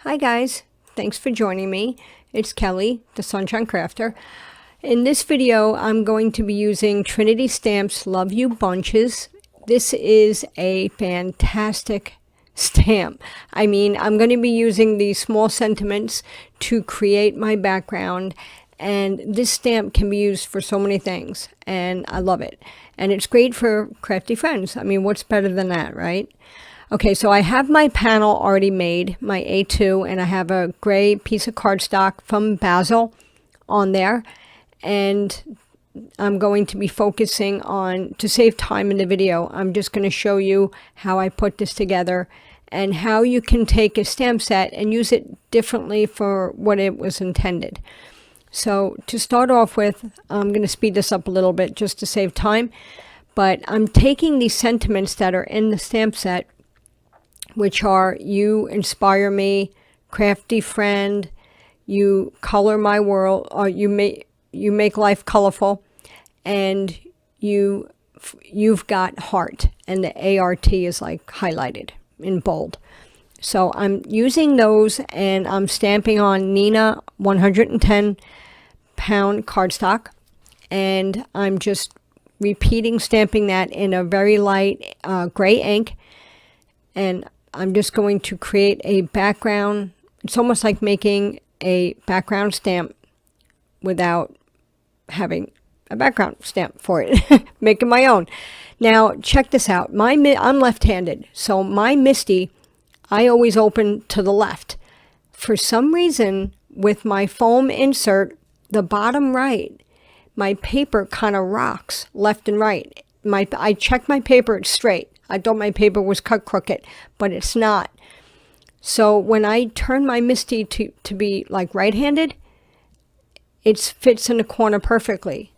Hi guys, thanks for joining me. It's Kelly, the Sunshine Crafter. In this video, I'm going to be using Trinity Stamps Love You Bunches. This is a fantastic stamp. I mean, I'm going to be using these small sentiments to create my background, and this stamp can be used for so many things, and I love it. And it's great for crafty friends. I mean, what's better than that, right? Okay, so I have my panel already made, my A2, and I have a gray piece of cardstock from Bazzill on there. And I'm going to be focusing on, to save time in the video, I'm just going to show you how I put this together and how you can take a stamp set and use it differently for what it was intended. So to start off with, I'm going to speed this up a little bit just to save time. But I'm taking these sentiments that are in the stamp set, which are you inspire me, crafty friend, you color my world, or you make life colorful, and you've got heart, and the ART is like highlighted in bold. So I'm using those, and I'm stamping on Neenah 110-pound cardstock, and I'm just repeating stamping that in a very light gray ink, and I'm just going to create a background. It's almost like making a background stamp without having a background stamp for it. Making my own. Now, check this out. I'm left-handed, so my Misti, I always open to the left. For some reason, with my foam insert, the bottom right, my paper kind of rocks left and right. I check my paper, it's straight. I thought my paper was cut crooked, but it's not. So when I turn my Misti to be like right-handed, it fits in the corner perfectly.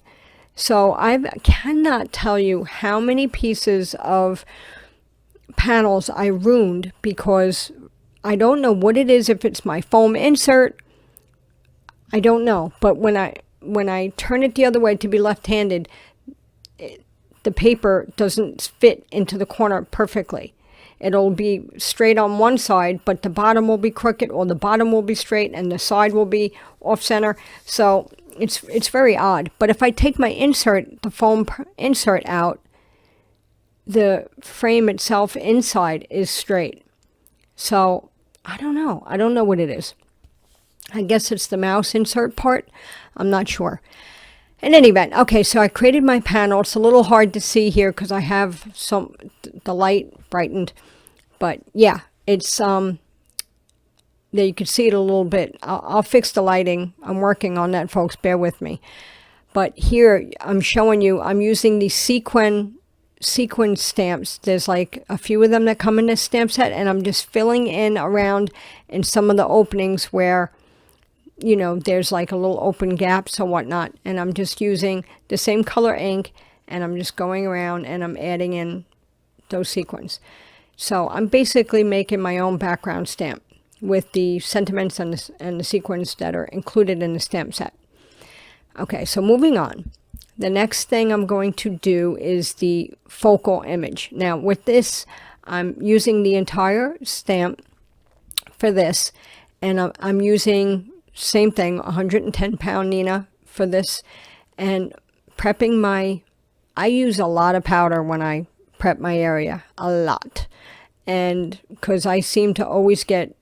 So I cannot tell you how many pieces of panels I ruined because I don't know what it is, if it's my foam insert. I don't know. But when I turn it the other way to be left-handed, the paper doesn't fit into the corner perfectly. It'll be straight on one side, but the bottom will be crooked, or the bottom will be straight and the side will be off center. So it's very odd. But if I take my insert, the foam insert out, the frame itself inside is straight. So I don't know. I don't know what it is. I guess it's the mouse insert part. I'm not sure. In any event, okay, so I created my panel. It's a little hard to see here because I have the light brightened. But yeah, it's, there you can see it a little bit. I'll fix the lighting. I'm working on that, folks. Bear with me. But here, I'm showing you, I'm using these sequin stamps. There's like a few of them that come in this stamp set, and I'm just filling in around in some of the openings where, you know, there's like a little open gaps or whatnot, and I'm just using the same color ink, and I'm just going around and I'm adding in those sequins. So I'm basically making my own background stamp with the sentiments and the sequins that are included in the stamp set. Okay, so moving on. The next thing I'm going to do is the focal image. Now with this, I'm using the entire stamp for this, and I'm using same thing, 110-pound Neenah for this, and prepping I use a lot of powder when I prep my area, a lot. And because I seem to always get,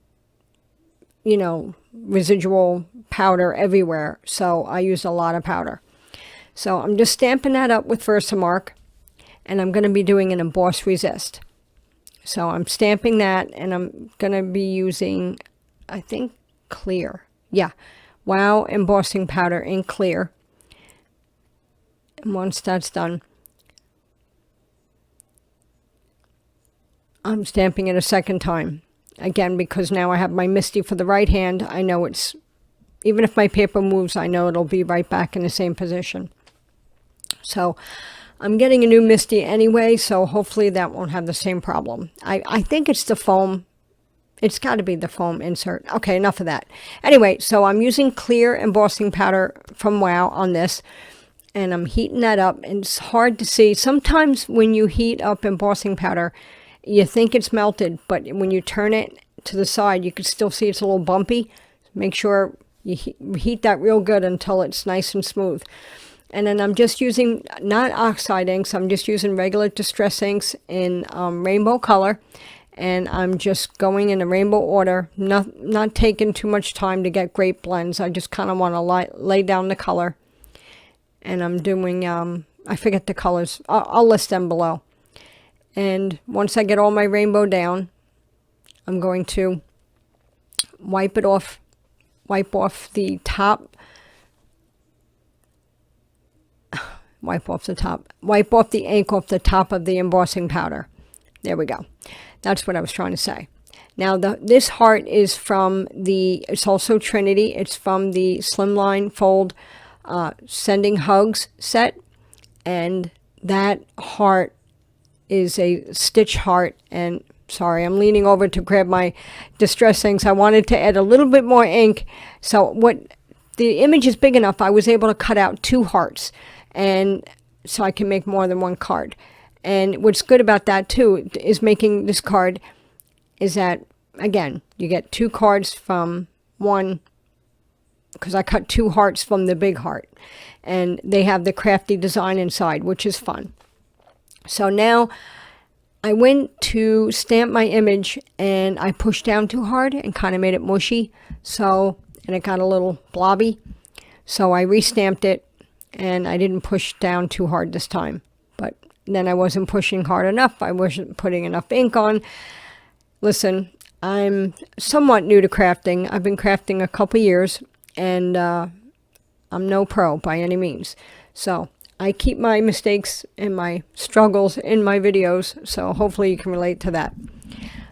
you know, residual powder everywhere, so I use a lot of powder. So I'm just stamping that up with Versamark, and I'm going to be doing an emboss resist. So I'm stamping that, and I'm going to be using, I think, clear. Yeah, Wow embossing powder in clear. And once that's done, I'm stamping it a second time. Again, because now I have my Misti for the right hand, I know it's, even if my paper moves, I know it'll be right back in the same position. So I'm getting a new Misti anyway, so hopefully that won't have the same problem. I think it's the foam. It's got to be the foam insert. Okay, enough of that. Anyway, so I'm using clear embossing powder from Wow on this, and I'm heating that up, and it's hard to see. Sometimes when you heat up embossing powder, you think it's melted, but when you turn it to the side, you can still see it's a little bumpy. Make sure you heat that real good until it's nice and smooth. And then I'm just using, not oxide inks, I'm just using regular distress inks in rainbow color. And I'm just going in a rainbow order, not taking too much time to get great blends. I just kind of want to lay down the color. And I'm doing, I forget the colors, I'll list them below. And once I get all my rainbow down, I'm going to wipe off the top. Wipe off the ink off the top of the embossing powder. There we go. That's what I was trying to say. Now this heart is from it's also Trinity. It's from the Slimline Fold Sending Hugs set. And that heart is a stitch heart. And sorry, I'm leaning over to grab my distress inks. I wanted to add a little bit more ink. So the image is big enough, I was able to cut out 2 hearts. And so I can make more than 1 card. And what's good about that too is making this card is that, again, you get 2 cards from one, because I cut 2 hearts from the big heart. And they have the crafty design inside, which is fun. So now I went to stamp my image and I pushed down too hard and kind of made it mushy. And it got a little blobby. So I restamped it. And I didn't push down too hard this time. But then I wasn't pushing hard enough. I wasn't putting enough ink on. Listen, I'm somewhat new to crafting. I've been crafting a couple years. And I'm no pro by any means. So I keep my mistakes and my struggles in my videos. So hopefully you can relate to that.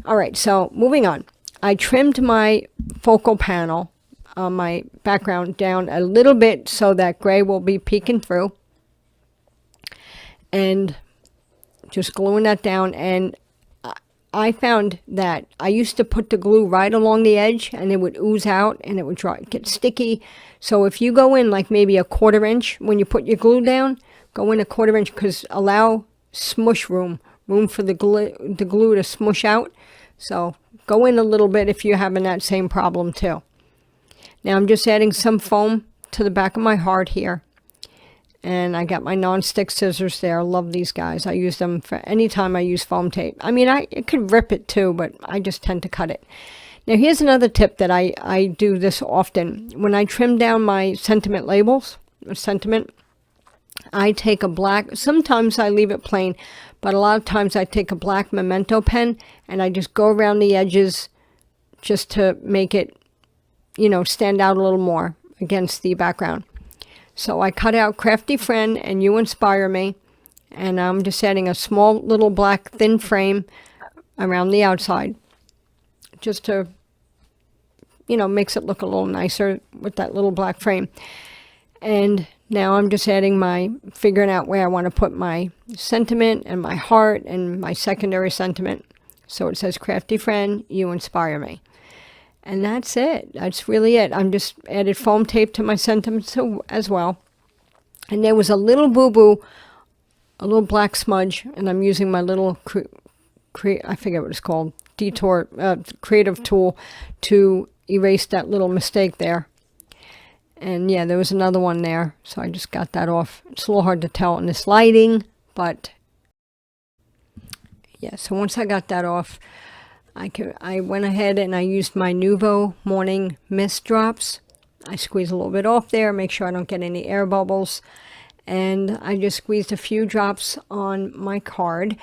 All right, so moving on. I trimmed my focal panel on my background down a little bit so that gray will be peeking through, and just gluing that down. And I found that I used to put the glue right along the edge and it would ooze out and it would get sticky. So if you go in like maybe a 1/4 inch when you put your glue down, go in a 1/4 inch, because allow smush room for the glue to smush out. So go in a little bit if you're having that same problem too. Now I'm just adding some foam to the back of my heart here. And I got my non-stick scissors there. I love these guys. I use them for any time I use foam tape. I mean, I could rip it too, but I just tend to cut it. Now here's another tip that I do this often. When I trim down my sentiment labels, I take a black, sometimes I leave it plain, but a lot of times I take a black Memento pen and I just go around the edges just to make it, you know, stand out a little more against the background. So I cut out Crafty Friend and You Inspire Me, and I'm just adding a small little black thin frame around the outside, just to, you know, makes it look a little nicer with that little black frame. And now I'm just figuring out where I want to put my sentiment and my heart and my secondary sentiment. So it says Crafty Friend, You Inspire Me. And that's it. That's really it. I'm just added foam tape to my sentiments as well. And there was a little boo-boo, a little black smudge, and I'm using my little, I forget what it's called, creative tool to erase that little mistake there. And yeah, there was another one there, so I just got that off. It's a little hard to tell in this lighting, but yeah, so once I got that off, I went ahead and I used my Nuvo Morning Mist Drops. I squeeze a little bit off there, make sure I don't get any air bubbles. And I just squeezed a few drops on my card.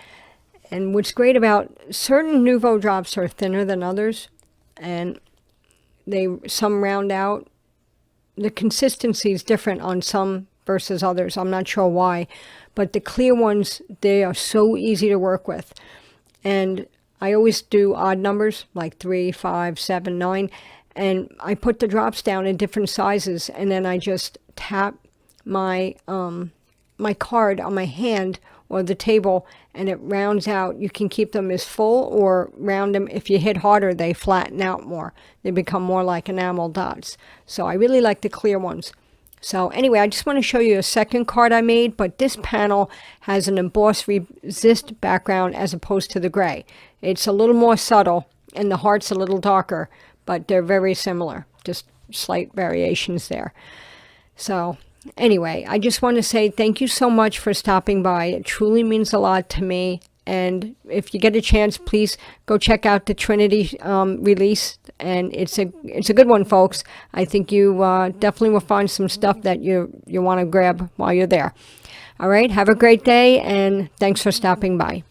And what's great about certain Nuvo drops are thinner than others. And some round out. The consistency is different on some versus others. I'm not sure why. But the clear ones, they are so easy to work with. And I always do odd numbers, like 3, 5, 7, 9, and I put the drops down in different sizes, and then I just tap my my card on my hand or the table, and it rounds out. You can keep them as full or round them. If you hit harder, they flatten out more. They become more like enamel dots. So I really like the clear ones. So anyway, I just want to show you a second card I made, but this panel has an embossed resist background as opposed to the gray. It's a little more subtle, and the heart's a little darker, but they're very similar, just slight variations there. So anyway, I just want to say thank you so much for stopping by. It truly means a lot to me. And if you get a chance, please go check out the Trinity release. And it's a good one, folks. I think you definitely will find some stuff that you want to grab while you're there. All right, have a great day, and thanks for stopping by.